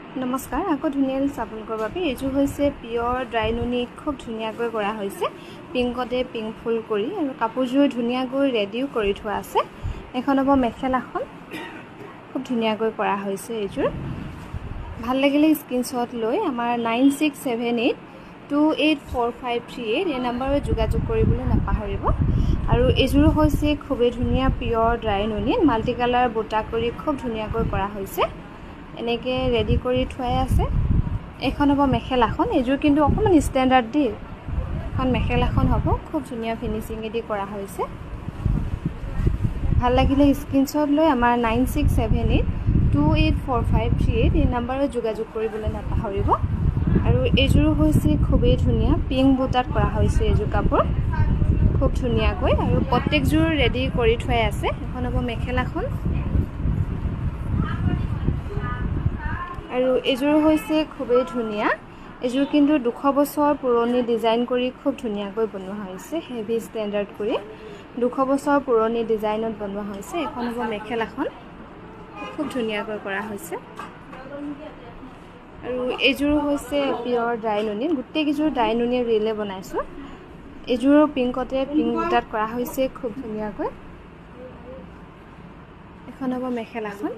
নমস্কাৰ আকৌ ধুনীয়া আপোনালোকৰ বাবে এইযোৰ হৈছে পিয়ৰ ড্ৰাই নুনি খুব ধুনীয়াকৈ কৰা হৈছে পিংকতে পিংক ফুল কৰি আৰু কাপোৰযোৰ ধুনীয়াকৈ ৰেডিও কৰি থোৱা আছে এখন হ'ব মেখেলাখন খুব ধুনীয়াকৈ কৰা হৈছে এইযোৰ ভাল লাগিলে স্ক্ৰিনশ্বট লৈ আমাৰ 9678284538 এই নম্বৰত যোগাযোগ কৰিবলৈ নাপাহৰিব আৰু এইযোৰ হৈছে খুবেই ধুনীয়া পিয়ৰ ড্ৰাই নুনি মাল্টি কালাৰ বুটা কৰি খুব ধুনীয়াকৈ কৰা হৈছে এনেকে ৰেডি কৰি থোৱাই আছে এখন হ'ব মেখেলাখন এইযোৰ কিন্তু অকমান ষ্টেণ্ডাৰ্ড দি এখন মেখেলাখন হ'ব খুব ধুনীয়া ফিনিশিং এদি কৰা হৈছে ভাল লাগিলে স্ক্ৰিনশ্বট লৈ আমাৰ 9678284538 এই নম্বৰত যোগাযোগ কৰিবলৈ নাপাহৰিব আৰু এইযোৰ হৈছে খুবেই ধুনীয়া পিংক বুটাত কৰা হৈছে এইযোৰ কাপোৰ খুব ধুনীয়াকৈ আৰু প্ৰত্যেকযোৰ ৰেডি কৰি থোৱাই আছে এখন হ'ব মেখেলাখন আৰু এইযোৰ হৈছে খুবেই ধুনীয়া এইযোৰ কিন্তু 200 বছৰ পুৰণি ডিজাইন কৰি খুব ধুনীয়াকৈ বনোৱা হৈছে হেভি ষ্টেণ্ডাৰ্ড কৰি 200 বছৰ পুৰণি ডিজাইনত বনোৱা হৈছে এখন হ'ব মেখেলাখন খুব ধুনীয়াকৈ কৰা হৈছে আৰু এইযোৰ হৈছে পিয়ৰ ড্ৰাই নুনি গুটেই কিযোৰ ড্ৰাই নুনি ৰিলে বনাইছো এইযোৰ পিংকতে পিংক বুটাত কৰা হৈছে খুব ধুনীয়াকৈ এখন হ'ব মেখেলাখন